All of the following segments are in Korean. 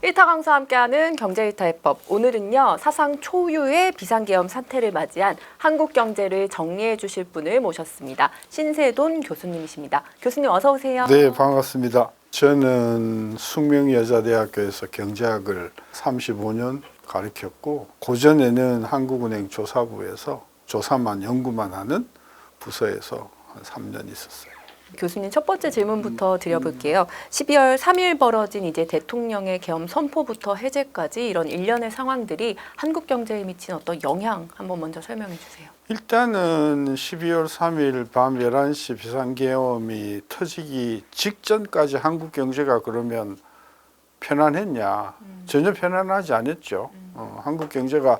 일타 강사와 함께하는 경제일타 해법. 오늘은요, 사상 초유의 비상계엄 사태를 맞이한 한국 경제를 정리해 주실 분을 모셨습니다. 신세돈 교수님이십니다. 교수님 어서 오세요. 네, 반갑습니다. 저는 숙명여자대학교에서 경제학을 35년 가르쳤고, 고전에는 한국은행 조사부에서 조사만 연구만 하는 부서에서 한 3년 있었어요. 교수님 첫 번째 질문부터 드려볼게요. 12월 3일 벌어진 이제 대통령의 계엄 선포부터 해제까지 이런 일련의 상황들이 한국 경제에 미친 어떤 영향 한번 먼저 설명해 주세요. 일단은 12월 3일 밤 11시 비상계엄이 터지기 직전까지 한국 경제가 그러면 편안했냐? 전혀 편안하지 않았죠. 한국 경제가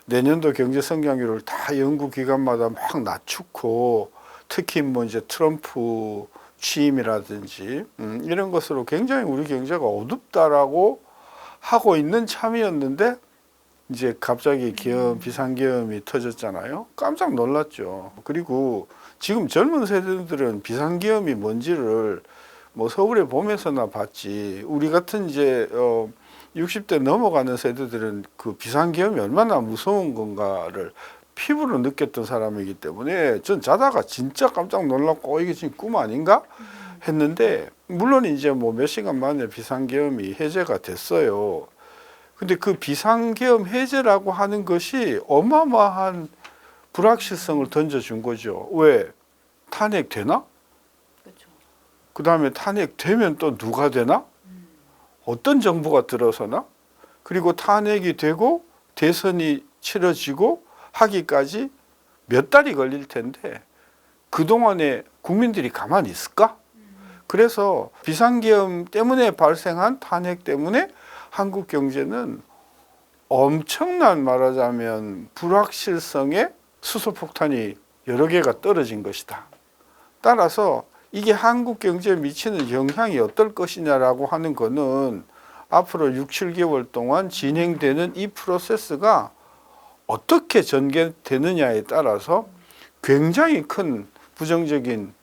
내년도 경제 성장률을 다 연구기관마다 막 낮추고, 특히 뭐 이제 트럼프 취임이라든지 이런 것으로 굉장히 우리 경제가 어둡다라고 하고 있는 참이었는데, 이제 갑자기 비상계엄이 터졌잖아요. 깜짝 놀랐죠. 그리고 지금 젊은 세대들은 비상계엄이 뭔지를 뭐 서울의 봄에서나 봤지, 우리 같은 이제 60대 넘어가는 세대들은 그 비상계엄이 얼마나 무서운 건가를 피부로 느꼈던 사람이기 때문에 전 자다가 진짜 깜짝 놀랐고, 이게 지금 꿈 아닌가 했는데, 물론 이제 뭐 몇 시간 만에 비상계엄이 해제가 됐어요. 근데 그 비상계엄 해제라고 하는 것이 어마어마한 불확실성을 던져준 거죠. 왜? 탄핵 되나? 그렇죠. 그 다음에 탄핵 되면 또 누가 되나? 어떤 정부가 들어서나? 그리고 탄핵이 되고 대선이 치러지고 하기까지 몇 달이 걸릴 텐데, 그동안에 국민들이 가만히 있을까? 그래서 비상계엄 때문에 발생한 탄핵 때문에 한국 경제는 엄청난, 말하자면 불확실성의 수소폭탄이 여러 개가 떨어진 것이다. 따라서 이게 한국 경제에 미치는 영향이 어떨 것이냐라고 하는 거는 앞으로 6, 7개월 동안 진행되는 이 프로세스가 어떻게 전개되느냐에 따라서 굉장히 큰 부정적인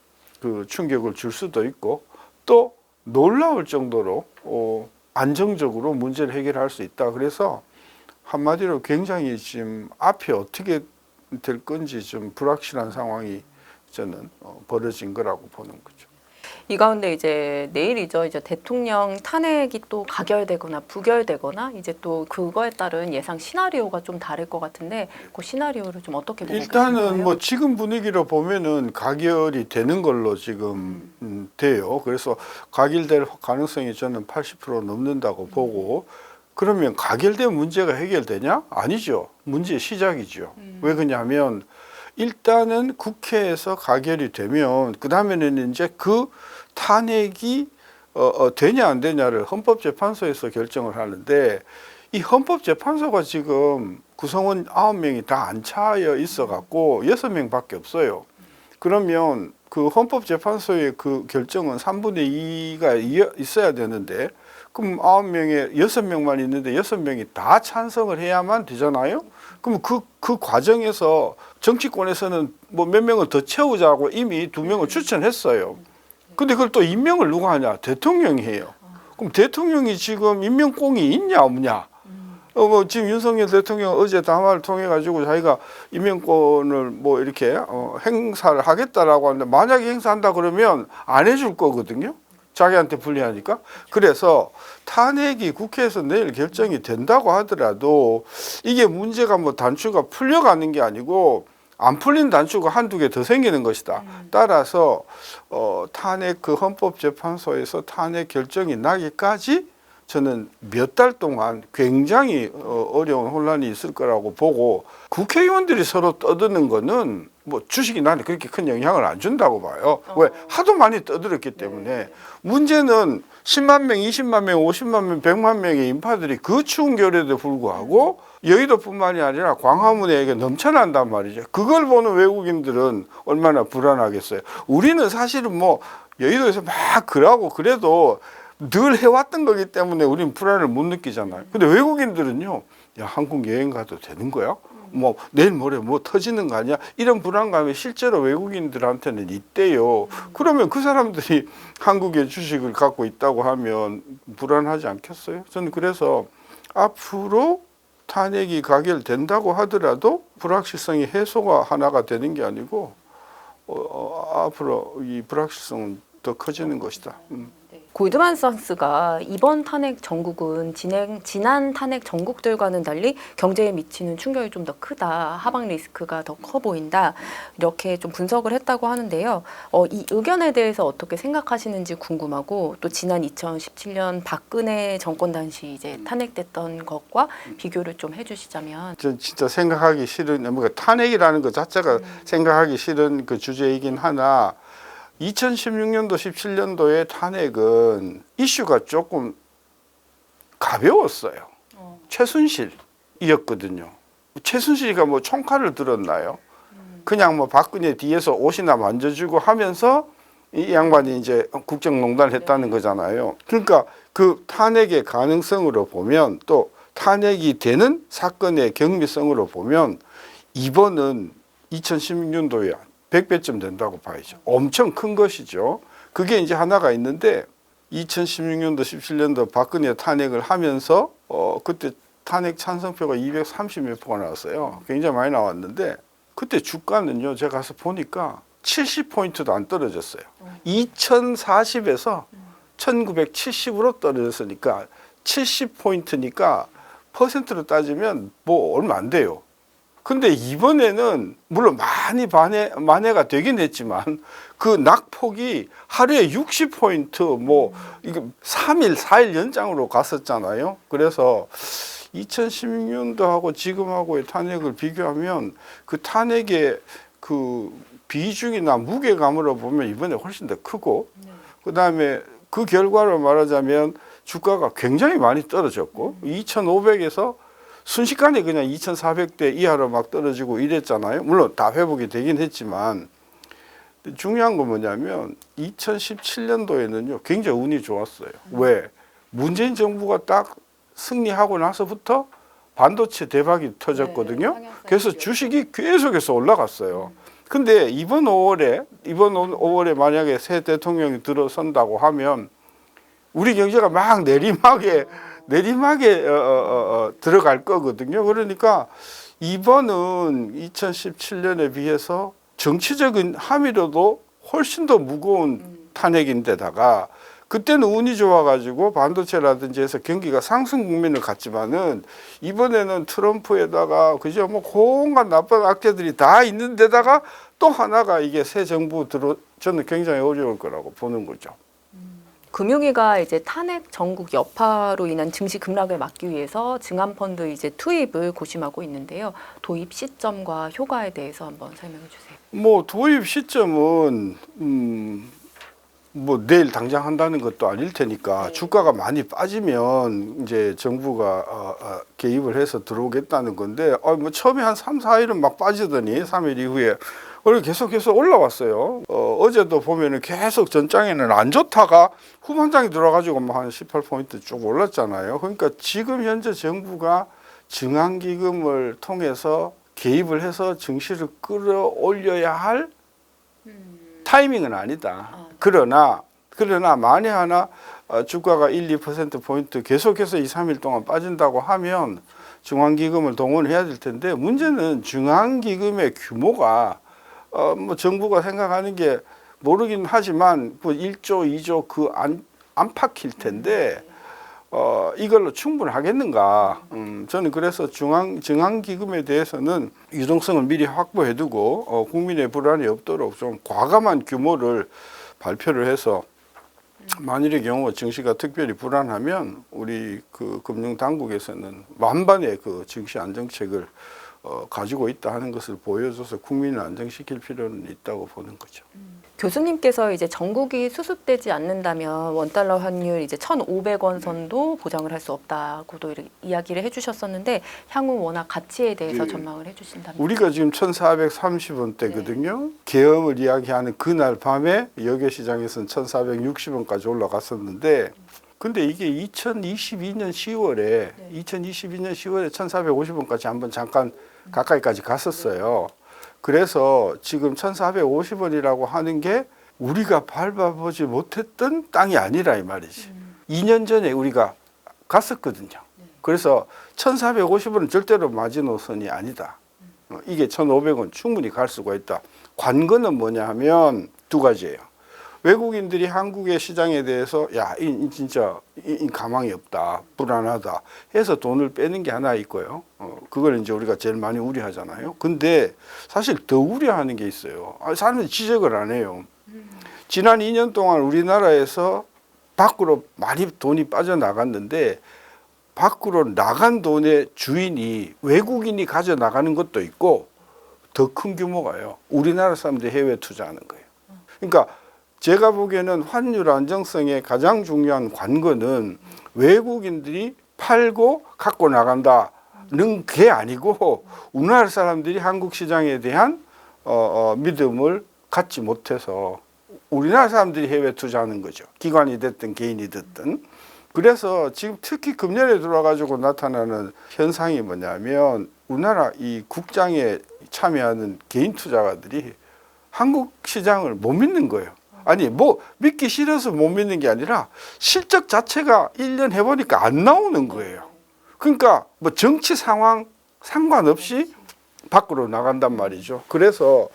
그 충격을 줄 수도 있고, 또 놀라울 정도로 안정적으로 문제를 해결할 수 있다. 그래서 한마디로 굉장히 지금 앞이 어떻게 될 건지 좀 불확실한 상황이 저는 벌어진 거라고 보는 거죠. 이 가운데 이제 내일이죠. 이제 대통령 탄핵이 또 가결되거나 부결되거나 이제 또 그거에 따른 예상 시나리오가 좀 다를 것 같은데, 그 시나리오를 좀 어떻게 보고 계신가요? 일단은 뭐 지금 분위기로 보면은 가결이 되는 걸로 지금 돼요. 그래서 가결될 가능성이 저는 80% 넘는다고 보고, 그러면 가결된 문제가 해결되냐? 아니죠. 문제의 시작이죠. 왜 그러냐면 일단은 국회에서 가결이 되면 그 다음에는 이제 그 탄핵이 되냐 안 되냐를 헌법재판소에서 결정을 하는데, 이 헌법재판소가 지금 구성원 9명이 다 안 차여 있어 갖고 6명밖에 없어요. 그러면 그 헌법재판소의 그 결정은 3분의 2가 있어야 되는데, 그럼 9명에 6명만 있는데 6명이 다 찬성을 해야만 되잖아요. 그럼 그 과정에서 정치권에서는 뭐 몇 명을 더 채우자고 이미 2명을 추천했어요. 근데 그걸 또 임명을 누가 하냐? 대통령이 해요. 그럼 대통령이 지금 임명권이 있냐 없냐? 뭐 지금 윤석열 대통령 어제 담화를 통해 가지고 자기가 임명권을 뭐 이렇게 행사를 하겠다라고 하는데, 만약에 행사한다 그러면 안 해줄 거거든요. 자기한테 불리하니까. 그래서 탄핵이 국회에서 내일 결정이 된다고 하더라도 이게 문제가 뭐 단추가 풀려가는 게 아니고 안 풀린 단추가 한두 개 더 생기는 것이다. 따라서 탄핵 그 헌법재판소에서 탄핵 결정이 나기까지 저는 몇 달 동안 굉장히 어려운 혼란이 있을 거라고 보고, 국회의원들이 서로 떠드는 거는 뭐 주식이 나한테 그렇게 큰 영향을 안 준다고 봐요. 왜? 하도 많이 떠들었기 때문에. 문제는 10만 명, 20만 명, 50만 명, 100만 명의 인파들이 그 추운 겨울에도 불구하고 여의도뿐만이 아니라 광화문에 이게 넘쳐난단 말이죠. 그걸 보는 외국인들은 얼마나 불안하겠어요. 우리는 사실은 뭐 여의도에서 막 그러고 그래도 늘 해왔던 거기 때문에 우리는 불안을 못 느끼잖아요. 근데 외국인들은요, 야, 한국 여행 가도 되는 거야? 뭐 내일 모레 뭐 터지는 거 아니야? 이런 불안감이 실제로 외국인들한테는 있대요. 그러면 그 사람들이 한국의 주식을 갖고 있다고 하면 불안하지 않겠어요? 저는 그래서 앞으로 탄핵이 가결된다고 하더라도 불확실성이 해소가 하나가 되는 게 아니고 앞으로 이 불확실성은 더 커지는 것이다. 골드만삭스가 이번 탄핵 전국은 지난 탄핵 전국들과는 달리 경제에 미치는 충격이 좀 더 크다, 하방 리스크가 더 커 보인다, 이렇게 좀 분석을 했다고 하는데요. 이 의견에 대해서 어떻게 생각하시는지 궁금하고, 또 지난 2017년 박근혜 정권 당시 이제 탄핵됐던 것과 비교를 좀 해주시자면. 전 진짜 생각하기 싫은, 뭔가 탄핵이라는 것 자체가 생각하기 싫은 그 주제이긴 하나, 2016년도, 17년도의 탄핵은 이슈가 조금 가벼웠어요. 최순실이었거든요. 최순실이가 뭐 총칼을 들었나요? 그냥 뭐 박근혜 뒤에서 옷이나 만져주고 하면서 이 양반이 이제 국정농단을 했다는 거잖아요. 그러니까 그 탄핵의 가능성으로 보면, 또 탄핵이 되는 사건의 경미성으로 보면 이번은 2016년도에 100배쯤 된다고 봐야죠. 엄청 큰 것이죠. 그게 이제 하나가 있는데, 2016년도, 17년도 박근혜 탄핵을 하면서 그때 탄핵 찬성표가 230몇 표가 나왔어요. 굉장히 많이 나왔는데, 그때 주가는요, 제가 가서 보니까 70포인트도 안 떨어졌어요. 2040에서 1970으로 떨어졌으니까 70포인트니까 퍼센트로 따지면 뭐 얼마 안 돼요. 근데 이번에는 물론 많이 만회가 되긴 했지만 그 낙폭이 하루에 60포인트 뭐 이거 3일, 4일 연장으로 갔었잖아요. 그래서 2016년도하고 지금하고의 탄핵을 비교하면 그 탄핵의 그 비중이나 무게감으로 보면 이번에 훨씬 더 크고, 그다음에 그 결과로 말하자면 주가가 굉장히 많이 떨어졌고 2,500에서 순식간에 그냥 2,400대 이하로 막 떨어지고 이랬잖아요. 물론 다 회복이 되긴 했지만, 중요한 건 뭐냐면 2017년도에는요 굉장히 운이 좋았어요. 왜? 문재인 정부가 딱 승리하고 나서부터 반도체 대박이 터졌거든요. 그래서 주식이 계속해서 올라갔어요. 근데 이번 5월에 만약에 새 대통령이 들어선다고 하면 우리 경제가 막 내리막에 들어갈 거거든요. 그러니까 이번은 2017년에 비해서 정치적인 함의로도 훨씬 더 무거운 탄핵인데다가, 그때는 운이 좋아가지고 반도체라든지 해서 경기가 상승 국면을 갔지만은 이번에는 트럼프에다가 그죠, 뭐 온갖 나쁜 악재들이 다 있는 데다가 또 하나가 이게 새 정부 저는 굉장히 어려울 거라고 보는 거죠. 금융위가 이제 탄핵 전국 여파로 인한 증시 급락을 막기 위해서 증안펀드 이제 투입을 고심하고 있는데요. 도입 시점과 효과에 대해서 한번 설명해 주세요. 뭐 도입 시점은 뭐 내일 당장 한다는 것도 아닐 테니까, 주가가 많이 빠지면 이제 정부가 개입을 해서 들어오겠다는 건데, 뭐 처음에 한 3, 4일은 막 빠지더니 3일 이후에 계속해서 올라왔어요. 어제도 보면은 계속 전장에는 안 좋다가 후반장에 들어가지고 뭐 한 18포인트 쭉 올랐잖아요. 그러니까 지금 현재 정부가 증안기금을 통해서 개입을 해서 증시를 끌어올려야 할 타이밍은 아니다. 그러나 만에 하나 주가가 1, 2% 포인트 계속해서 2, 3일 동안 빠진다고 하면 중앙기금을 동원해야 될 텐데, 문제는 중앙기금의 규모가 뭐 정부가 생각하는 게 모르긴 하지만 그 1조, 2조 그 안팎일 텐데 이걸로 충분하겠는가? 저는 그래서 중앙기금에 대해서는 유동성을 미리 확보해두고 국민의 불안이 없도록 좀 과감한 규모를 발표를 해서, 만일의 경우 증시가 특별히 불안하면 우리 그 금융당국에서는 만반의 그 증시 안정책을 가지고 있다 하는 것을 보여줘서 국민을 안정시킬 필요는 있다고 보는 거죠. 교수님께서 이제 전국이 수습되지 않는다면 원달러 환율 이제 1,500원 선도 보장을 할 수 없다고도 이렇게 이야기를 해주셨었는데, 향후 원화 가치에 대해서 전망을 해주신다면. 우리가 지금 1,430원대거든요. 계엄을 이야기하는 그날 밤에 여객시장에서는 1,460원까지 올라갔었는데, 근데 이게 2022년 10월에 1,450원까지 한번 잠깐 가까이까지 갔었어요. 그래서 지금 1,450원이라고 하는 게 우리가 밟아보지 못했던 땅이 아니라 이 말이지. 2년 전에 우리가 갔었거든요. 그래서 1,450원은 절대로 마지노선이 아니다. 이게 1,500원 충분히 갈 수가 있다. 관건은 뭐냐 하면 두 가지예요. 외국인들이 한국의 시장에 대해서 이 진짜 이 가망이 없다, 불안하다 해서 돈을 빼는 게 하나 있고요. 그걸 이제 우리가 제일 많이 우려하잖아요. 근데 사실 더 우려하는 게 있어요. 사람들이 지적을 안 해요. 지난 2년 동안 우리나라에서 밖으로 많이 돈이 빠져나갔는데 밖으로 나간 돈의 주인이 외국인이 가져나가는 것도 있고 더 큰 규모가요. 우리나라 사람들이 해외 투자하는 거예요. 그러니까 제가 보기에는 환율 안정성의 가장 중요한 관건은 외국인들이 팔고 갖고 나간다는 게 아니고 우리나라 사람들이 한국 시장에 대한 믿음을 갖지 못해서 우리나라 사람들이 해외 투자하는 거죠. 기관이 됐든 개인이 됐든. 그래서 지금 특히 금년에 들어와가지고 나타나는 현상이 뭐냐면 우리나라 이 국장에 참여하는 개인 투자가들이 한국 시장을 못 믿는 거예요. 아니 뭐 믿기 싫어서 못 믿는 게 아니라 실적 자체가 1년 해보니까 안 나오는 거예요. 그러니까 뭐 정치 상황 상관없이 밖으로 나간단 말이죠. 그래서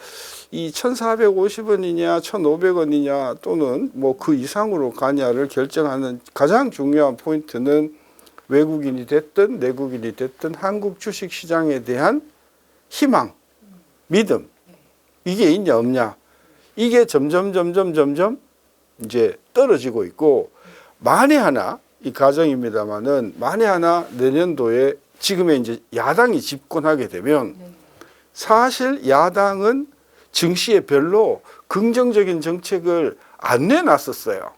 이 1,450원이냐 1,500원이냐 또는 뭐 그 이상으로 가냐를 결정하는 가장 중요한 포인트는 외국인이 됐든 내국인이 됐든 한국 주식시장에 대한 희망, 믿음 이게 있냐 없냐 이게 점점 이제 떨어지고 있고 만에 하나 이 가정입니다만은 만에 하나 내년도에 지금의 이제 야당이 집권하게 되면 사실 야당은 증시에 별로 긍정적인 정책을 안 내놨었어요.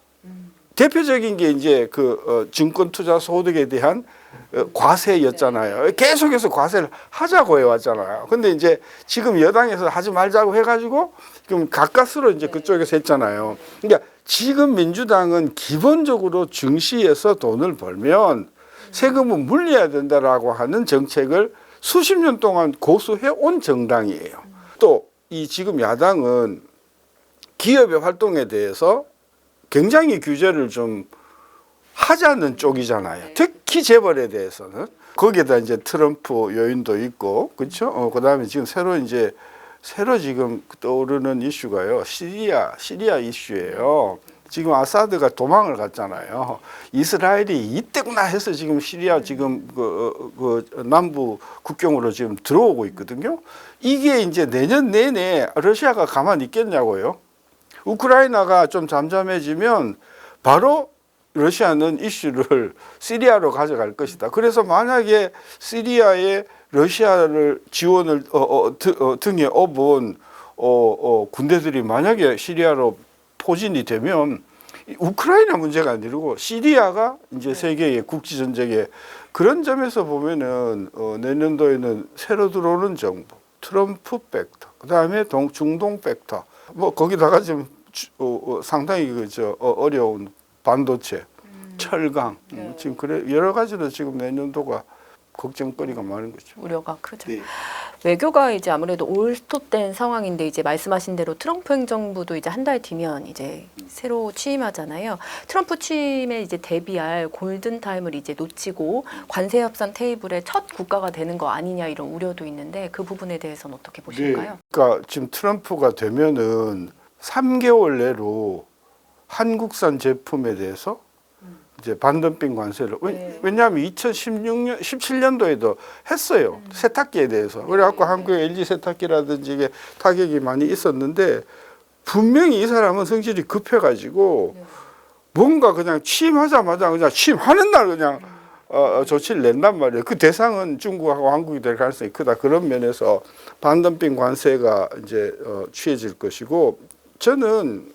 대표적인 게 이제 그 증권 투자 소득에 대한 과세였잖아요. 계속해서 과세를 하자고 해왔잖아요. 근데 이제 지금 여당에서 하지 말자고 해가지고 지금 가까스로 이제 그쪽에서 했잖아요. 그러니까 지금 민주당은 기본적으로 증시에서 돈을 벌면 세금은 물려야 된다라고 하는 정책을 수십 년 동안 고수해 온 정당이에요. 또 이 지금 야당은 기업의 활동에 대해서 굉장히 규제를 좀 하자는 쪽이잖아요. 특히 재벌에 대해서는. 거기에다 이제 트럼프 요인도 있고, 그렇죠? 그다음에 지금 새로 지금 떠오르는 이슈가요. 시리아 이슈예요. 지금 아사드가 도망을 갔잖아요. 이스라엘이 이때구나 해서 지금 시리아 지금 그 남부 국경으로 지금 들어오고 있거든요. 이게 이제 내년 내내 러시아가 가만히 있겠냐고요. 우크라이나가 좀 잠잠해지면 바로 러시아는 이슈를 시리아로 가져갈 것이다. 그래서 만약에 시리아에 러시아를 지원을 등에 업은 군대들이 만약에 시리아로 포진이 되면 우크라이나 문제가 아니고 시리아가 이제 세계의 국지 전쟁에 그런 점에서 보면은 내년도에는 새로 들어오는 정부, 트럼프 팩터, 그다음에 중동 팩터, 뭐 거기다가 지금 상당히 어려운 반도체, 철강, 지금 그래 여러 가지로 지금 내년도가 걱정거리가 많은 거죠. 우려가 크죠. 네. 외교가 이제 아무래도 올스톱된 상황인데 이제 말씀하신 대로 트럼프 행정부도 이제 한 달 뒤면 이제 새로 취임하잖아요. 트럼프 취임에 이제 대비할 골든 타임을 이제 놓치고 관세 협상 테이블의 첫 국가가 되는 거 아니냐 이런 우려도 있는데 그 부분에 대해서는 어떻게 보실까요? 네. 그러니까 지금 트럼프가 되면은 3개월 내로 한국산 제품에 대해서 이제 반덤핑 관세를 왜냐하면 2016년, 17년도에도 했어요. 세탁기에 대해서. 그래갖고 한국의 LG 세탁기라든지 이게 타격이 많이 있었는데 분명히 이 사람은 성질이 급해가지고 뭔가 그냥 취임하자마자 그냥 취임하는 날 그냥 조치를 낸단 말이에요. 그 대상은 중국하고 한국이 될 가능성이 크다. 그런 면에서 반덤핑 관세가 이제 취해질 것이고 저는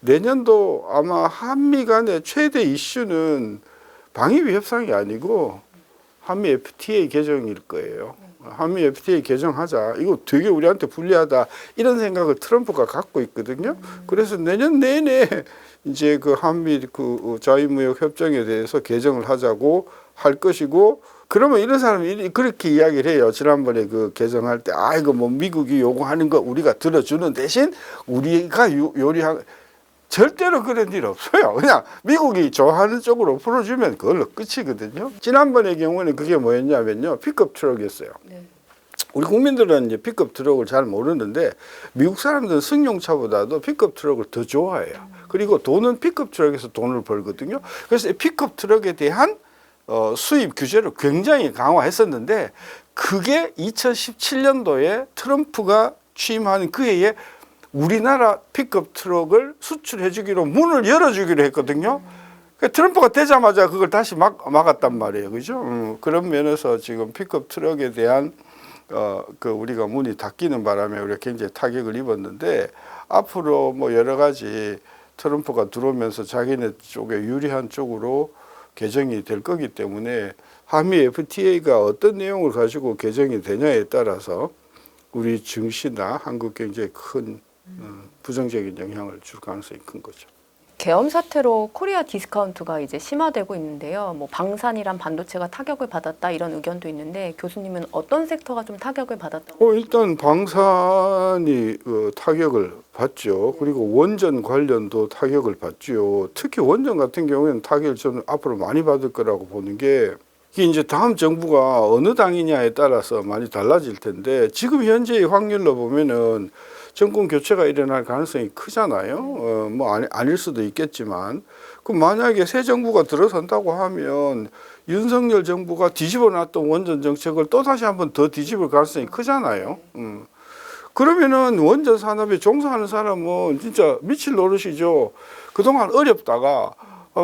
내년도 아마 한미 간의 최대 이슈는 방위비 협상이 아니고 한미 FTA 개정일 거예요. 한미 FTA 개정하자. 이거 되게 우리한테 불리하다. 이런 생각을 트럼프가 갖고 있거든요. 그래서 내년 내내 이제 그 한미 그 자유무역 협정에 대해서 개정을 하자고 할 것이고 그러면 이런 사람이 그렇게 이야기를 해요. 지난번에 그 개정할 때, 이거 뭐 미국이 요구하는 거 우리가 들어주는 대신 우리가 요리한, 절대로 그런 일 없어요. 그냥 미국이 좋아하는 쪽으로 풀어주면 그걸로 끝이거든요. 지난번의 경우는 그게 뭐였냐면요, 픽업 트럭이었어요. 네. 우리 국민들은 이제 픽업 트럭을 잘 모르는데 미국 사람들은 승용차보다도 픽업 트럭을 더 좋아해요. 그리고 돈은 픽업 트럭에서 돈을 벌거든요. 그래서 이 픽업 트럭에 대한 수입 규제를 굉장히 강화했었는데, 그게 2017년도에 트럼프가 취임하는 그 해에 우리나라 픽업 트럭을 수출해 주기로 문을 열어주기로 했거든요. 트럼프가 되자마자 그걸 다시 막았단 말이에요. 그죠? 그런 면에서 지금 픽업 트럭에 대한 그 우리가 문이 닫히는 바람에 우리가 굉장히 타격을 입었는데, 앞으로 뭐 여러 가지 트럼프가 들어오면서 자기네 쪽에 유리한 쪽으로 개정이 될 거기 때문에 한미 FTA가 어떤 내용을 가지고 개정이 되냐에 따라서 우리 증시나 한국 경제에 큰 부정적인 영향을 줄 가능성이 큰 거죠. 계엄 사태로 코리아 디스카운트가 이제 심화되고 있는데요. 뭐 방산이란 반도체가 타격을 받았다 이런 의견도 있는데, 교수님은 어떤 섹터가 좀 타격을 받았다고? 일단 방산이 타격을 받죠. 그리고 원전 관련도 타격을 받죠. 특히 원전 같은 경우에는 타격을 저는 앞으로 많이 받을 거라고 보는 게, 이게 이제 다음 정부가 어느 당이냐에 따라서 많이 달라질 텐데, 지금 현재의 확률로 보면은 정권 교체가 일어날 가능성이 크잖아요. 뭐 아닐 수도 있겠지만, 그럼 만약에 새 정부가 들어선다고 하면 윤석열 정부가 뒤집어 놨던 원전 정책을 또 다시 한번 더 뒤집을 가능성이 크잖아요. 그러면은 원전 산업에 종사하는 사람은 진짜 미칠 노릇이죠. 그동안 어렵다가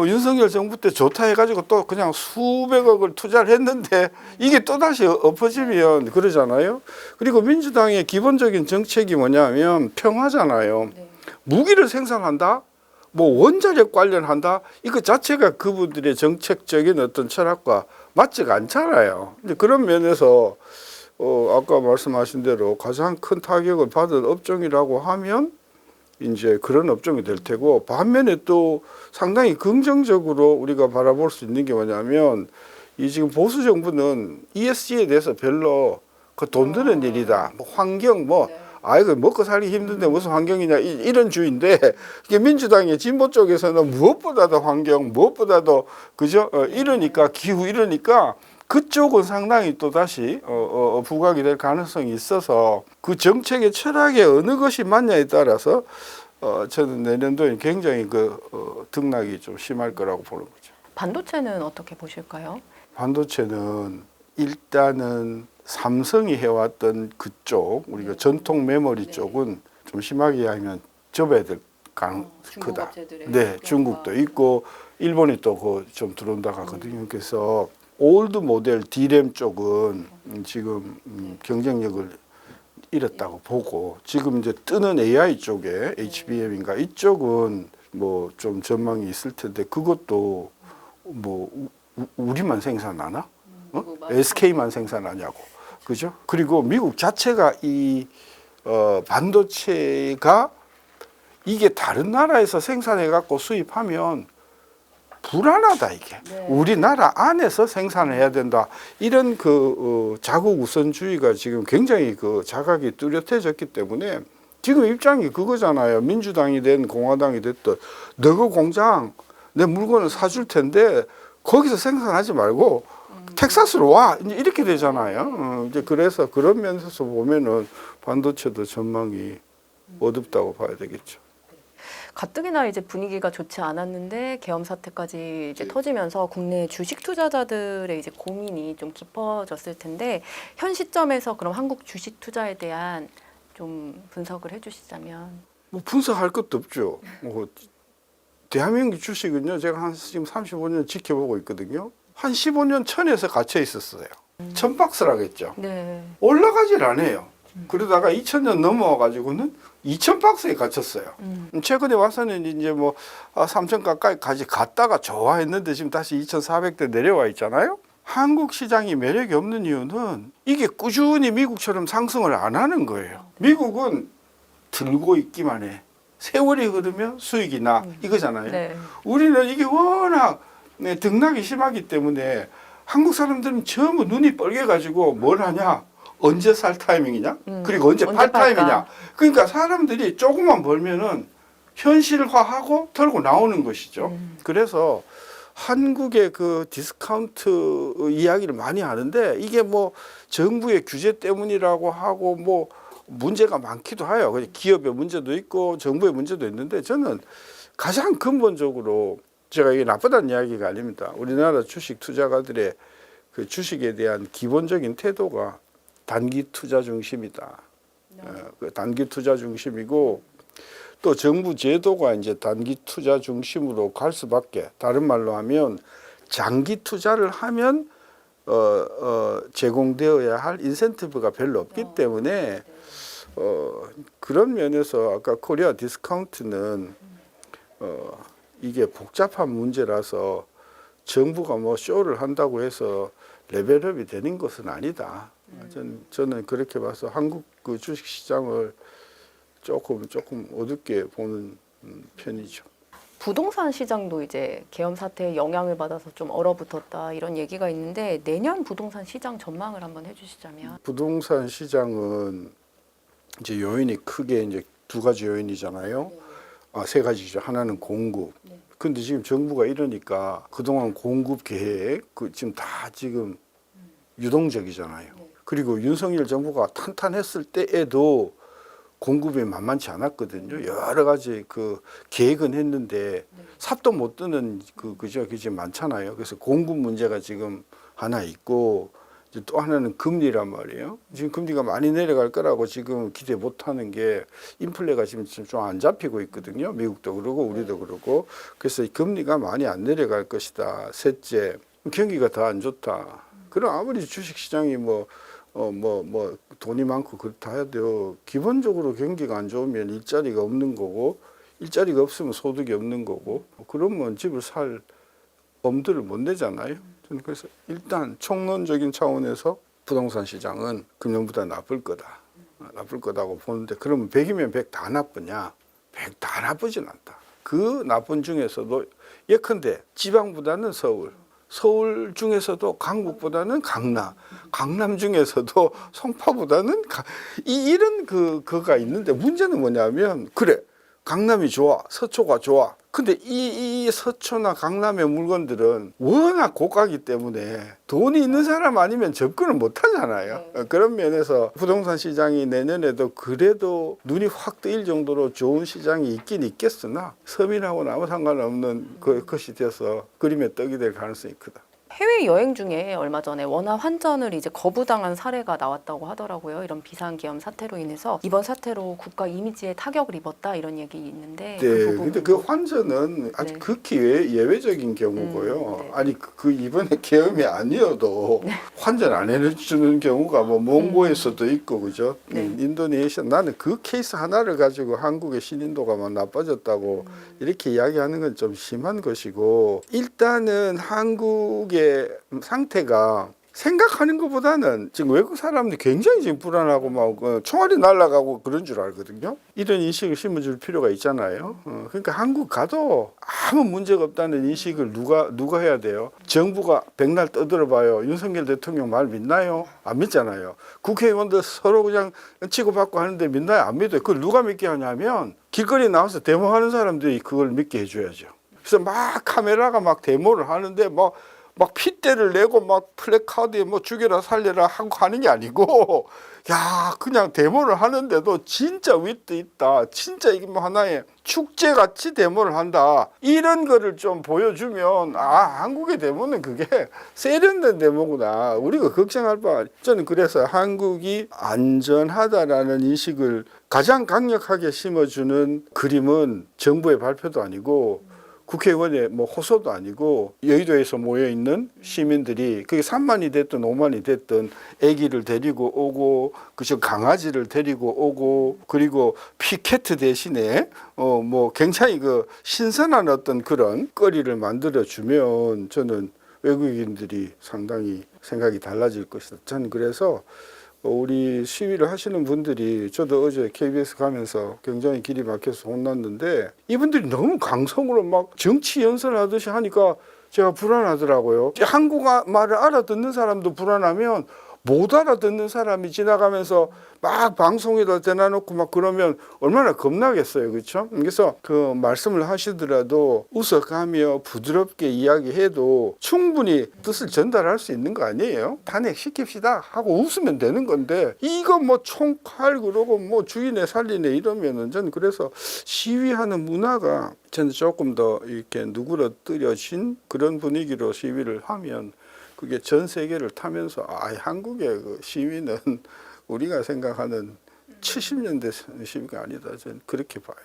윤석열 정부 때 좋다 해가지고 또 그냥 수백억을 투자를 했는데 이게 또다시 엎어지면 그러잖아요. 그리고 민주당의 기본적인 정책이 뭐냐면 평화잖아요. 무기를 생산한다? 뭐 원자력 관련한다? 이거 자체가 그분들의 정책적인 어떤 철학과 맞지가 않잖아요. 이제 그런 면에서 아까 말씀하신 대로 가장 큰 타격을 받은 업종이라고 하면 이제 그런 업종이 될 테고, 반면에 또 상당히 긍정적으로 우리가 바라볼 수 있는 게 뭐냐면, 이 지금 보수 정부는 ESG에 대해서 별로 그 돈 드는 일이다, 뭐 환경 이거 먹고 살기 힘든데 무슨 환경이냐 이런 주의인데, 이게 민주당의 진보 쪽에서는 무엇보다도 환경, 무엇보다도 그죠? 이러니까 기후 이러니까 그쪽은 상당히 또 다시 부각이 될 가능성이 있어서, 그 정책의 철학에 어느 것이 맞냐에 따라서 저는 내년도에 굉장히 등락이 좀 심할 거라고 보는 거죠. 반도체는 어떻게 보실까요? 반도체는 일단은 삼성이 해왔던 그쪽, 우리가 전통 메모리 쪽은 좀 심하게 하면 접어야 될 가능 크다. 네, 중국도 있고 일본이 또 좀 들어온다 하거든요. 그래서 올드 모델 D램 쪽은 지금 경쟁력을 잃었다고 보고, 지금 이제 뜨는 AI 쪽에 HBM인가 이쪽은 뭐 좀 전망이 있을 텐데, 그것도 뭐 우리만 생산하나? SK만 생산하냐고, 그죠? 그리고 미국 자체가 이 반도체가 이게 다른 나라에서 생산해 갖고 수입하면 불안하다 이게. 우리나라 안에서 생산을 해야 된다, 이런 자국 우선주의가 지금 굉장히 자각이 뚜렷해졌기 때문에 지금 입장이 그거잖아요. 민주당이 된 공화당이 됐든 너그 공장 내 물건을 사줄 텐데 거기서 생산하지 말고 텍사스로 와, 이렇게 되잖아요. 이제 그래서 그런 면에서 보면은 반도체도 전망이 어둡다고 봐야 되겠죠. 가뜩이나 이제 분위기가 좋지 않았는데 계엄 사태까지 이제 터지면서 국내 주식 투자자들의 이제 고민이 좀 깊어졌을 텐데, 현 시점에서 그럼 한국 주식 투자에 대한 좀 분석을 해주시자면. 뭐 분석할 것도 없죠. 대한민국 주식은요, 제가 지금 35년 지켜보고 있거든요. 한 15년 천에서 갇혀 있었어요. 천박스라겠죠. 네. 올라가질 않아요. 그러다가 2000년 넘어와가지고는 2000박스에 갇혔어요. 최근에 와서는 이제 뭐 3000 가까이까지 갔다가 좋아했는데 지금 다시 2400대 내려와 있잖아요. 한국 시장이 매력이 없는 이유는 이게 꾸준히 미국처럼 상승을 안 하는 거예요. 미국은 들고 있기만 해. 세월이 흐르면 수익이 나, 이거잖아요. 네. 우리는 이게 워낙 등락이 심하기 때문에 한국 사람들은 전부 눈이 빨개가지고 뭘 하냐? 언제 살 타이밍이냐? 그리고 언제 팔 타이밍이냐? 그러니까 사람들이 조금만 벌면은 현실화하고 털고 나오는 것이죠. 그래서 한국의 그 디스카운트 이야기를 많이 하는데 이게 뭐 정부의 규제 때문이라고 하고 뭐 문제가 많기도 해요. 기업의 문제도 있고 정부의 문제도 있는데 저는 가장 근본적으로 제가 이게 나쁘다는 이야기가 아닙니다. 우리나라 주식 투자가들의 그 주식에 대한 기본적인 태도가 단기 투자 중심이다. 그 단기 투자 중심이고 또 정부 제도가 이제 단기 투자 중심으로 갈 수밖에 다른 말로 하면 장기 투자를 하면 제공되어야 할 인센티브가 별로 없기 때문에 그런 면에서 아까 코리아 디스카운트는 이게 복잡한 문제라서 정부가 뭐 쇼를 한다고 해서 레벨업이 되는 것은 아니다. 저는 그렇게 봐서 한국 그 주식 시장을 조금 어둡게 보는 편이죠. 부동산 시장도 이제 계엄 사태의 영향을 받아서 좀 얼어붙었다 이런 얘기가 있는데 내년 부동산 시장 전망을 한번 해주시자면. 부동산 시장은 이제 요인이 크게 이제 두 가지 요인이잖아요. 세 가지죠. 하나는 공급. 근데 지금 정부가 이러니까 그동안 공급 계획 지금 다 지금 유동적이잖아요. 그리고 윤석열 정부가 탄탄했을 때에도 공급이 만만치 않았거든요. 여러 가지 그 계획은 했는데 삽도 못 뜨는 그게 지금 많잖아요. 그래서 공급 문제가 지금 하나 있고 이제 또 하나는 금리란 말이에요. 지금 금리가 많이 내려갈 거라고 지금 기대 못 하는 게 인플레가 지금 좀 안 잡히고 있거든요. 미국도 그러고 우리도 그러고. 그래서 금리가 많이 안 내려갈 것이다. 셋째, 경기가 더 안 좋다. 그럼 아무리 주식 시장이 뭐 돈이 많고 그렇다 해도 기본적으로 경기가 안 좋으면 일자리가 없는 거고 일자리가 없으면 소득이 없는 거고 그러면 집을 살 엄두를 못 내잖아요. 저는 그래서 일단 총론적인 차원에서 부동산 시장은 금년보다 나쁠 거다고 보는데 그러면 100이면 100 다 나쁘냐? 100 다 나쁘진 않다. 그 나쁜 중에서도 예컨대 지방보다는 서울 중에서도 강북보다는 강남 중에서도 송파보다는 이런 그거가 있는데 문제는 뭐냐면 그래 강남이 좋아 서초가 좋아 근데 이 서초나 강남의 물건들은 워낙 고가기 때문에 돈이 있는 사람 아니면 접근을 못 하잖아요. 그런 면에서 부동산 시장이 내년에도 그래도 눈이 확 뜨일 정도로 좋은 시장이 있긴 있겠으나 서민하고는 아무 상관없는 것이 돼서 그림의 떡이 될 가능성이 크다. 해외 여행 중에 얼마 전에 원화 환전을 이제 거부당한 사례가 나왔다고 하더라고요. 이런 비상계엄 사태로 인해서 이번 사태로 국가 이미지에 타격을 입었다 이런 얘기 있는데 네, 근데 그 환전은 아주 극히 예외적인 경우고요. 네. 아니 그 이번에 계엄이 아니어도 환전 안 해주는 경우가 뭐 몽고에서도 있고 그죠? 인도네시아 나는 그 케이스 하나를 가지고 한국의 신인도가 막 나빠졌다고 이렇게 이야기하는 건 좀 심한 것이고 일단은 한국의 상태가 생각하는 것보다는 지금 외국 사람들이 굉장히 지금 불안하고 막 총알이 날아가고 그런 줄 알거든요. 이런 인식을 심어줄 필요가 있잖아요. 그러니까 한국 가도 아무 문제가 없다는 인식을 누가 해야 돼요? 정부가 백날 떠들어봐요. 윤석열 대통령 말 믿나요? 안 믿잖아요. 국회의원들 서로 그냥 치고받고 하는데 믿나요? 안 믿어요. 그걸 누가 믿게 하냐면 길거리에 나와서 데모하는 사람들이 그걸 믿게 해줘야죠. 그래서 막 카메라가 막 데모를 하는데 막 핏대를 내고 막 플래카드에 뭐 죽여라 살려라 하고 하는 게 아니고 야 그냥 데모를 하는데도 진짜 위트 있다. 진짜 이게 뭐 하나의 축제같이 데모를 한다. 이런 거를 좀 보여주면 한국의 데모는 그게 세련된 데모구나. 우리가 걱정할 바. 저는 그래서 한국이 안전하다라는 인식을 가장 강력하게 심어주는 그림은 정부의 발표도 아니고 국회의원의 뭐 호소도 아니고 여의도에서 모여 있는 시민들이 그게 3만이 됐든 5만이 됐든 아기를 데리고 오고 그저 강아지를 데리고 오고 그리고 피켓 대신에 뭐 굉장히 그 신선한 어떤 그런 거리를 만들어 주면 저는 외국인들이 상당히 생각이 달라질 것이다. 저는 그래서 우리 시위를 하시는 분들이 저도 어제 KBS 가면서 굉장히 길이 막혀서 혼났는데 이분들이 너무 강성으로 막 정치 연설하듯이 하니까 제가 불안하더라고요. 한국말을 알아듣는 사람도 불안하면 못 알아듣는 사람이 지나가면서 막 방송에다 대놔놓고 막 그러면 얼마나 겁나겠어요. 그렇죠? 그래서 그 말씀을 하시더라도 웃어가며 부드럽게 이야기해도 충분히 뜻을 전달할 수 있는 거 아니에요? 탄핵시킵시다 하고 웃으면 되는 건데 이거 뭐 총칼 그러고 뭐 죽이네 살리네 이러면은 저는 그래서 시위하는 문화가 저는 조금 더 이렇게 누그러뜨려진 그런 분위기로 시위를 하면 그게 전 세계를 타면서 한국의 그 시위는 우리가 생각하는 70년대 시위가 아니다. 저는 그렇게 봐요.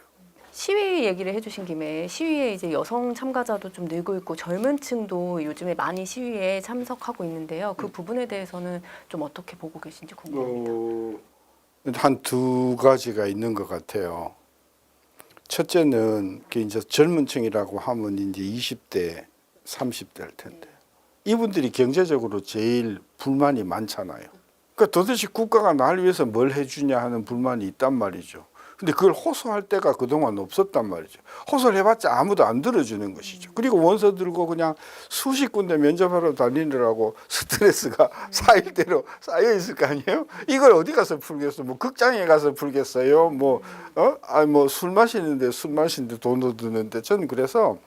시위 얘기를 해주신 김에 시위에 이제 여성 참가자도 좀 늘고 있고 젊은 층도 요즘에 많이 시위에 참석하고 있는데요. 그 부분에 대해서는 좀 어떻게 보고 계신지 궁금합니다. 한 두 가지가 있는 것 같아요. 첫째는 이제 젊은 층이라고 하면 이제 20대, 30대일 텐데 이분들이 경제적으로 제일 불만이 많잖아요. 그러니까 도대체 국가가 날 위해서 뭘 해주냐 하는 불만이 있단 말이죠. 근데 그걸 호소할 때가 그동안 없었단 말이죠. 호소를 해봤자 아무도 안 들어주는 것이죠. 그리고 원서 들고 그냥 수십 군데 면접하러 다니느라고 스트레스가 쌓일대로 쌓여 있을 거 아니에요? 이걸 어디 가서 풀겠어? 뭐 극장에 가서 풀겠어요? 뭐 술 마시는데 돈도 드는데 저는 그래서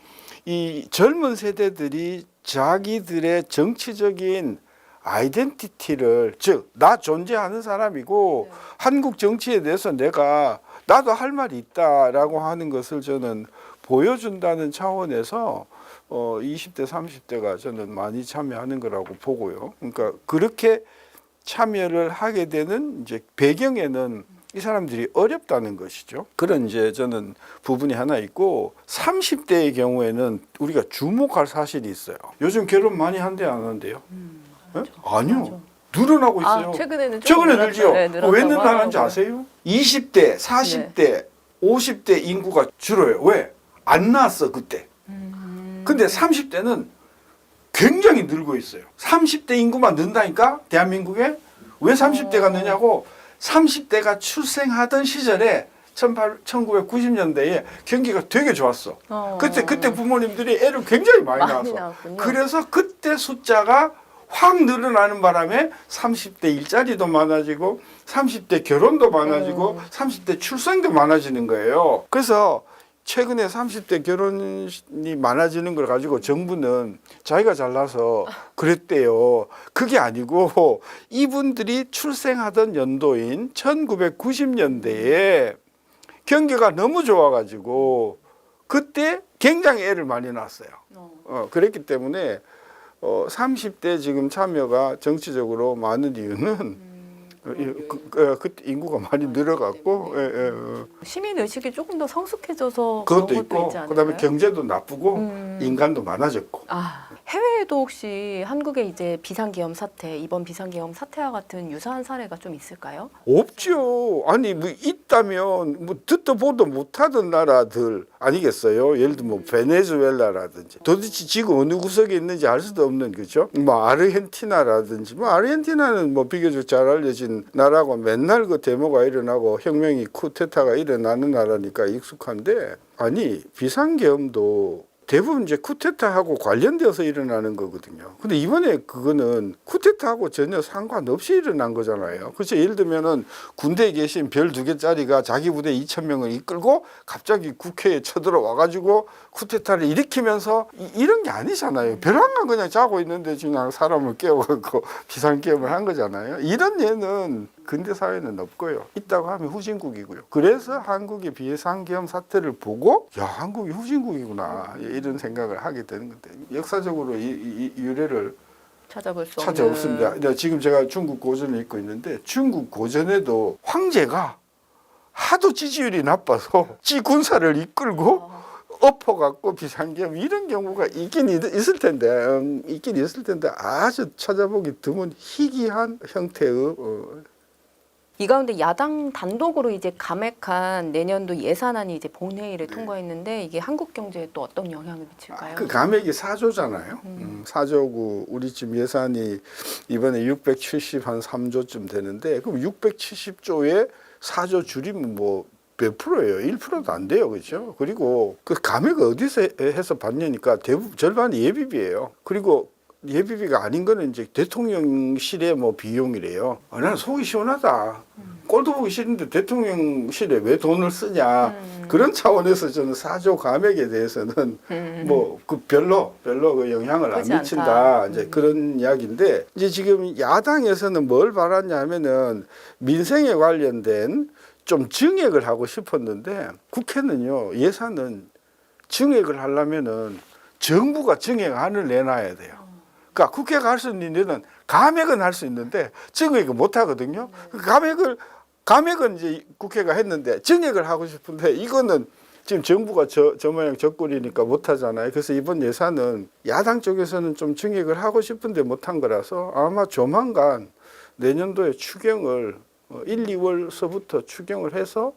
이 젊은 세대들이 자기들의 정치적인 아이덴티티를 즉 나 존재하는 사람이고 한국 정치에 대해서 나도 할 말이 있다라고 하는 것을 저는 보여준다는 차원에서 20대 30대가 저는 많이 참여하는 거라고 보고요. 그러니까 그렇게 참여를 하게 되는 이제 배경에는 이 사람들이 어렵다는 것이죠. 그런 이제 저는 부분이 하나 있고 30대의 경우에는 우리가 주목할 사실이 있어요. 요즘 결혼 많이 한대 안 한대요? 아니요. 맞아. 늘어나고 있어요. 최근에는 늘죠. 네, 왜 늘어나는지 아세요? 20대, 40대, 50대 인구가 줄어요. 왜? 안 낳았어 그때. 근데 30대는 굉장히 늘고 있어요. 30대 인구만 는다니까 대한민국에. 왜 30대가 느냐고 30대가 출생하던 시절에 1990년대에 경기가 되게 좋았어. 그때 부모님들이 애를 굉장히 많이 낳았어. 나왔군요. 그래서 그때 숫자가 확 늘어나는 바람에 30대 일자리도 많아지고 30대 결혼도 많아지고 30대 출생도 많아지는 거예요. 그래서 최근에 30대 결혼이 많아지는 걸 가지고 정부는 자기가 잘나서 그랬대요. 그게 아니고 이분들이 출생하던 연도인 1990년대에 경기가 너무 좋아가지고 그때 굉장히 애를 많이 낳았어요. 그랬기 때문에 30대 지금 참여가 정치적으로 많은 이유는 그때 인구가 많이 늘어갔고 시민 의식이 조금 더 성숙해져서 그것도 그런 것도 있고 있지 않을까요? 그다음에 경제도 나쁘고 인간도 많아졌고 해외에도 혹시 한국의 이제 비상계엄 사태, 이번 비상계엄 사태와 같은 유사한 사례가 좀 있을까요? 없죠. 아니 뭐 있다면 뭐 듣도 보도 못하던 나라들 아니겠어요? 예를 들면 뭐 베네수엘라라든지 도대체 지금 어느 구석에 있는지 알 수도 없는 그죠? 뭐 아르헨티나라든지 뭐 아르헨티나는 뭐 비교적 잘 알려진 나라고 맨날 그 데모가 일어나고 혁명이 쿠데타가 일어나는 나라니까 익숙한데 아니 비상계엄도 대부분 이제 쿠데타하고 관련되어서 일어나는 거거든요. 근데 이번에 그거는 쿠데타하고 전혀 상관없이 일어난 거잖아요. 그렇죠. 예를 들면은 군대에 계신 별 2개짜리가 자기 부대 2,000명을 이끌고 갑자기 국회에 쳐들어와 가지고 쿠데타를 일으키면서 이런 게 아니잖아요. 벼랑간 그냥 자고 있는데 그냥 사람을 깨워갖고 비상계엄을 한 거잖아요. 이런 예는 근대 사회는 없고요. 있다고 하면 후진국이고요. 그래서 한국의 비상계엄 사태를 보고 야 한국이 후진국이구나 이런 생각을 하게 되는 건데 역사적으로 이 유래를 찾아볼 수 없습니다. 지금 제가 중국 고전을 읽고 있는데 중국 고전에도 황제가 하도 지지율이 나빠서 지 군사를 이끌고 엎어갖고 비상계엄 이런 경우가 있긴 있을 텐데 아주 찾아보기 드문 희귀한 형태의 이 가운데 야당 단독으로 이제 감액한 내년도 예산안이 이제 본회의를 통과했는데 이게 한국 경제에 또 어떤 영향을 미칠까요? 그 감액이 4조잖아요. 4조고 우리 지금 예산이 이번에 670 한 3조쯤 되는데 그럼 670조에 4조 줄이면 뭐 몇 프로예요? 1%도 안 돼요. 그렇죠? 그리고 그 감액을 어디서 해서 받냐니까 대부분 절반이 예비비예요. 그리고 예비비가 아닌 거는 이제 대통령실의 뭐 비용이래요. 아, 나는 속이 시원하다. 꼴도 보기 싫은데 대통령실에 왜 돈을 쓰냐. 그런 차원에서 저는 4조 감액에 대해서는 뭐 그 별로 그 영향을 안 크지 미친다. 않다. 이제 그런 이야기인데 이제 지금 야당에서는 뭘 바랐냐 하면은 민생에 관련된 좀 증액을 하고 싶었는데 국회는요 예산은 증액을 하려면은 정부가 증액안을 내놔야 돼요. 그러니까 국회가 할 수 있는 일은 감액은 할 수 있는데 증액을 못 하거든요. 감액은 이제 국회가 했는데 증액을 하고 싶은데 이거는 지금 정부가 저 모양 적골이니까 못 하잖아요. 그래서 이번 예산은 야당 쪽에서는 좀 증액을 하고 싶은데 못 한 거라서 아마 조만간 내년도에 추경을 1, 2월서부터 추경을 해서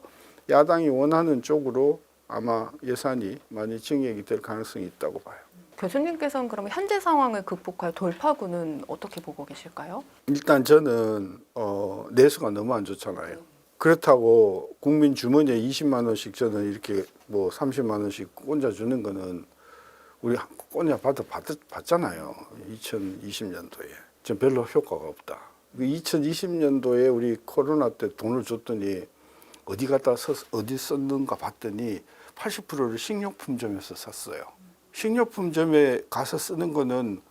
야당이 원하는 쪽으로 아마 예산이 많이 증액이 될 가능성이 있다고 봐요. 교수님께서는 그럼 현재 상황을 극복할 돌파구는 어떻게 보고 계실까요? 일단 저는 내수가 너무 안 좋잖아요. 그렇다고 국민 주머니에 20만 원씩 저는 이렇게 뭐 30만 원씩 꽂아 주는 거는 우리 꽂아 받잖아요. 2020년도에. 전 별로 효과가 없다. 2020년도에 우리 코로나 때 돈을 줬더니 어디 썼는가 봤더니 80%를 식료품점에서 샀어요. 식료품점에 가서 쓰는 거는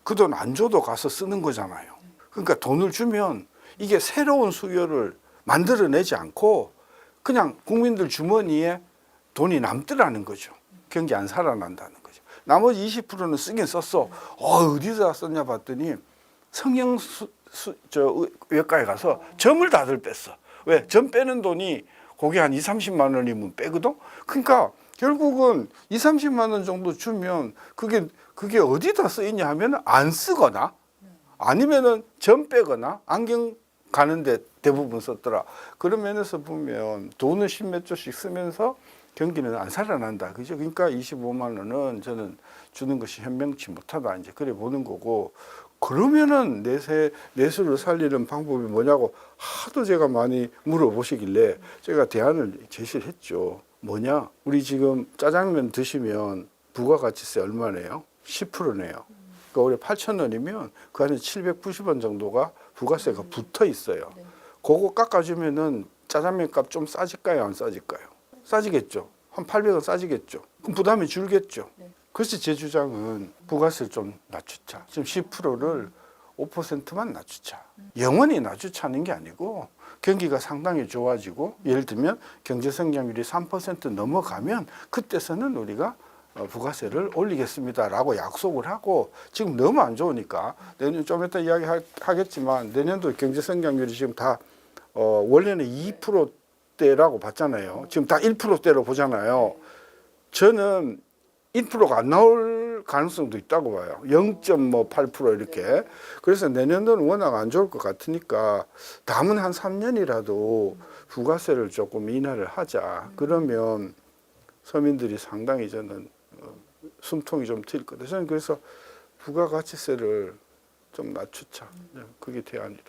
그 돈 안 줘도 가서 쓰는 거잖아요. 그러니까 돈을 주면 이게 새로운 수요를 만들어내지 않고 그냥 국민들 주머니에 돈이 남더라는 거죠. 경기 안 살아난다는 거죠. 나머지 20%는 쓰긴 썼어. 어디서 썼냐 봤더니 외과에 가서 점을 다들 뺐어. 왜? 점 빼는 돈이 거기 한 2, 30만 원이면 빼거든. 그러니까 결국은 2, 30만 원 정도 주면 그게 어디다 쓰이냐 하면 안 쓰거나 아니면은 점 빼거나 안경 가는데 대부분 썼더라. 그런 면에서 보면 돈을 10몇 조씩 쓰면서 경기는 안 살아난다. 그죠? 그러니까 25만 원은 저는 주는 것이 현명치 못하다. 이제 그래 보는 거고. 그러면은 내수를 살리는 방법이 뭐냐고 하도 제가 많이 물어보시길래 제가 대안을 제시를 했죠. 뭐냐? 우리 지금 짜장면 드시면 부가가치세 얼마네요? 10%네요. 그러니까 올해 8,000원이면 그 안에 790원 정도가 부가세가 붙어 있어요. 그거 깎아주면은 짜장면 값 좀 싸질까요? 안 싸질까요? 싸지겠죠. 한 800원 싸지겠죠. 그럼 부담이 줄겠죠. 그래서 제 주장은 부가세를 좀 낮추자. 지금 10%를 5%만 낮추자. 영원히 낮추자는 게 아니고 경기가 상당히 좋아지고 예를 들면 경제 성장률이 3% 넘어가면 그때서는 우리가 부가세를 올리겠습니다라고 약속을 하고 지금 너무 안 좋으니까 내년 좀 이따 이야기하겠지만 내년도 경제 성장률이 지금 다 원래는 2%대라고 봤잖아요. 지금 다 1%대로 보잖아요. 저는 1%가 안 나올 가능성도 있다고 봐요. 0.8% 이렇게. 그래서 내년도는 워낙 안 좋을 것 같으니까 남은 한 3년이라도 부가세를 조금 인하를 하자. 그러면 서민들이 상당히 저는 숨통이 좀 트일 거다. 저는 그래서 부가가치세를 좀 낮추자. 그게 대안이다.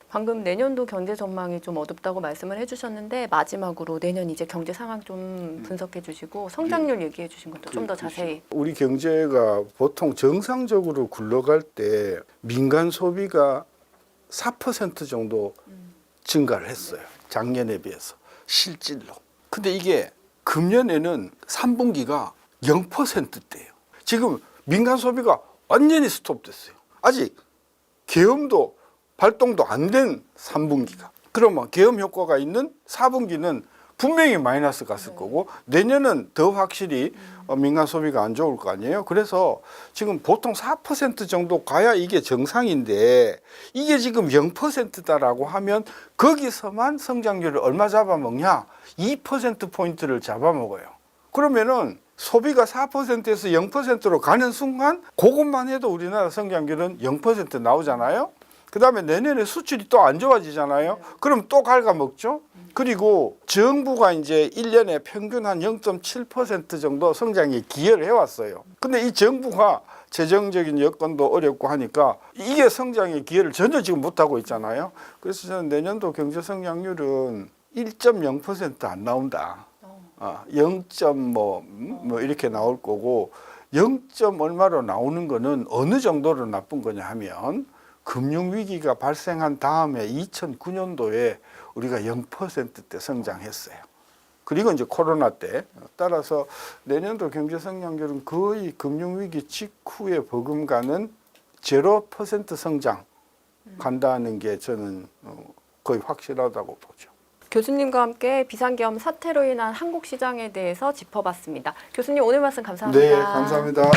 방금 내년도 경제 전망이 좀 어둡다고 말씀을 해주셨는데 마지막으로 내년 이제 경제 상황 좀 분석해 주시고 성장률 얘기해 주신 것도 좀 더 자세히. 우리 경제가 보통 정상적으로 굴러갈 때 민간 소비가 4% 정도 증가를 했어요. 작년에 비해서 실질로. 근데 이게 금년에는 3분기가 0%대예요. 지금 민간 소비가 완전히 스톱됐어요. 아직 계엄도 발동도 안 된 3분기가. 그러면 계엄 효과가 있는 4분기는 분명히 마이너스 갔을 거고 내년은 더 확실히 민간 소비가 안 좋을 거 아니에요. 그래서 지금 보통 4% 정도 가야 이게 정상인데 이게 지금 0%다라고 하면 거기서만 성장률을 얼마 잡아먹냐? 2%포인트를 잡아먹어요. 그러면은 소비가 4%에서 0%로 가는 순간 그것만 해도 우리나라 성장률은 0% 나오잖아요. 그 다음에 내년에 수출이 또 안 좋아지잖아요. 그럼 또 갉아먹죠. 그리고 정부가 이제 1년에 평균 한 0.7% 정도 성장에 기여를 해왔어요. 근데 이 정부가 재정적인 여건도 어렵고 하니까 이게 성장의 기여를 전혀 지금 못하고 있잖아요. 그래서 저는 내년도 경제 성장률은 1.0%안 나온다. 0. 뭐 이렇게 나올 거고 0. 얼마로 나오는 거는 어느 정도로 나쁜 거냐 하면 금융위기가 발생한 다음에 2009년도에 우리가 0%대 성장했어요. 그리고 이제 코로나 때 따라서 내년도 경제 성장률은 거의 금융위기 직후에 버금가는 0% 성장 간다는 게 저는 거의 확실하다고 보죠. 교수님과 함께 비상계엄 사태로 인한 한국 시장에 대해서 짚어봤습니다. 교수님 오늘 말씀 감사합니다. 네, 감사합니다.